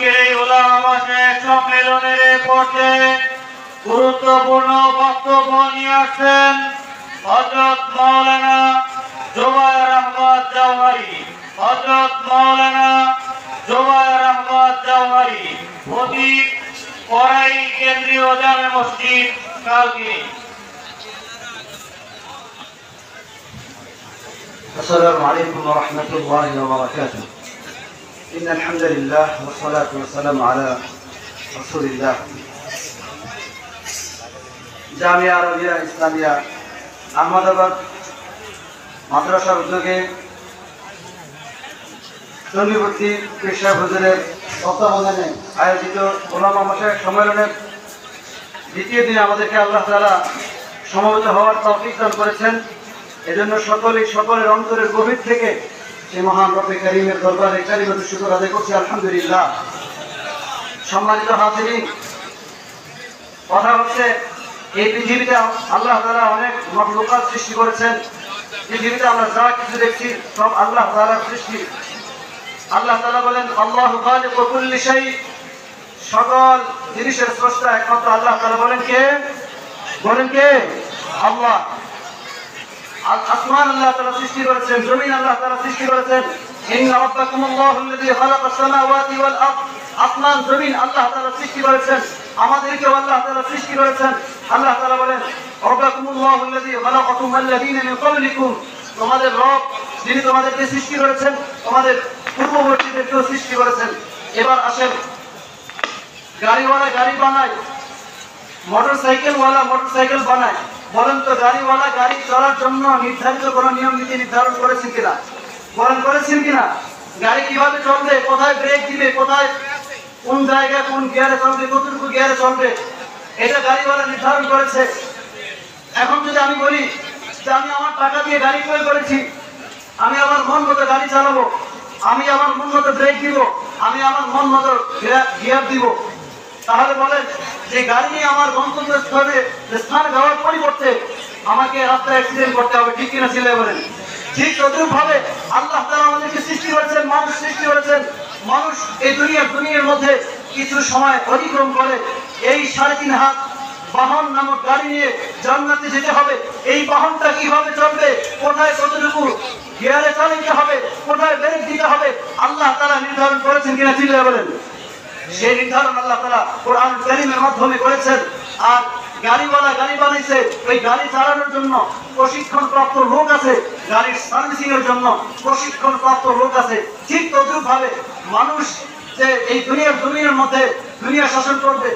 আজকের এই উলামা মাশায়েখ সম্মেলনের পর্যায়ে গুরুত্বপূর্ণ বক্তব্য নিয়ে আসছেন হযরত মাওলানা জুবায়ের আহমদ জাওহারি। হযরত মাওলানা জুবায়ের আহমদ জাওহারি, খতিব করাই কেন্দ্রীয় জামে মসজিদ কালকিনি। السلام عليكم ورحمة الله وبركاته. إن الحمد لله والصلاة والسلام على رسول الله. জামিয়া আরবিয়া ইসলামিয়া আহমদাবাদ মাদ্রাসার উদ্যোগে চণ্ডীবর্তী পেশা হুজুরের তত্ত্বাবধানে আয়োজিত উলামা মাশায়েখ সম্মেলনের দ্বিতীয় দিনে আমাদেরকে আল্লাহ তাআলা সমবেত হওয়ার তৌফিক দান করেছেন। এজন্য সকলের অন্তরের গভীর থেকে সেই মহান রব্বে কারীমের দরবারে কালিমাতুল শুকর আদায় করছি, আলহামদুলিল্লাহ। সম্মানিত হাজিরিন, কথা হচ্ছে এই পৃথিবীতে আল্লাহ তাআলা অনেক মাখলুকাত সৃষ্টি করেছেন। পৃথিবীতে আমরা যা কিছু দেখছি সব আল্লাহ তাআলার সৃষ্টি। আল্লাহ তাআলা বলেন আল্লাহু খালিকু কুল্লি শাই, সকল জিনিসের স্রষ্টা একমাত্র আল্লাহ তাআলা। বলেন কে? আল্লাহ। আসমান আল্লাহ তাআলা সৃষ্টি করেছেন, জমিন আল্লাহ তাআলা সৃষ্টি করেছেন। ইন্না রাব্বাকুমুল্লাহুল্লাযী খালাকাস সামাওয়াতি ওয়াল আরদ, আসমান জমিন আল্লাহ তাআলা সৃষ্টি করেছেন, আমাদেরকে আল্লাহ তাআলা সৃষ্টি করেছেন। আল্লাহ তাআলা বলেন রাব্বাকুমুল্লাহুল্লাযী খালাকাকুম ওয়াল্লাযীনা মিন ক্বাবলিকুম, তোমাদের রব যিনি তোমাদেরকে সৃষ্টি করেছেন, তোমাদের পূর্ববর্তীদেরকেও সৃষ্টি করেছেন। এবার আসেন, গাড়িওয়ালা গাড়ি বানায়, মোটরসাইকেলওয়ালা মোটরসাইকেল বানায়। বলেন তো গাড়িওয়ালা গাড়ি চলার জন্য নির্ধারিত কোনো নিয়ম নীতি নির্ধারণ করেছেন কিনা? করেছেন কিনা? গাড়ি কিভাবে চলবে, কোথায় ব্রেক দিবে, কোথায় কোন জায়গায় কোন গিয়ারে চলবে, কতটুকু গিয়ারে চলবে, এটা গাড়িওয়ালা নির্ধারণ করেছে। এখন যদি আমি বলি যে আমি আমার টাকা দিয়ে গাড়ি ক্রয় করেছি, আমি আমার মন মতো গাড়ি চালাবো, আমি আমার মন মতো ব্রেক দিব, আমি আমার মন মতো গিয়ার দিব, তাহলে বলেন যে গাড়ি নিয়ে আমার গন্তব্যস্থলে স্থানে যাওয়ার পরিবর্তে আমাকে রাস্তায় অ্যাক্সিডেন্ট করতে হবে, ঠিক কিনা ছিল? বলেন ঠিক তদ্রুপ ভাবে আল্লাহ তাআলা আমাদেরকে সৃষ্টি করেছেন, মানুষ সৃষ্টি করেছেন। মানুষ এই দুনিয়ার মধ্যে কিছু সময় অতিক্রম করে এই 3.5 হাত বাহন নামক গাড়ি নিয়ে জান্নাতে যেতে হবে। এই বাহনটা কিভাবে চলবে, কোথায় কতটুকু গিয়ারে চালাতে হবে, কোথায় ব্রেক দিতে হবে, আল্লাহ তাআলা নির্ধারণ করেছেন কিনা ছিল? বলেন সেই নির্ধারণ আল্লাহ তাআলা কোরআন কারীমের মাধ্যমে করেছেন। আর গাড়িওয়ালা গাড়ি বানাইছে, ওই গাড়ি চালানোর জন্য প্রশিক্ষণপ্রাপ্ত লোক আছে, গাড়ির সার্ভিসিং এর জন্য প্রশিক্ষণপ্রাপ্ত লোক আছে। ঠিক তদ্রুপ ভাবে মানুষ যে এই দুনিয়ার জমিনের মধ্যে দুনিয়া শাসন করবে,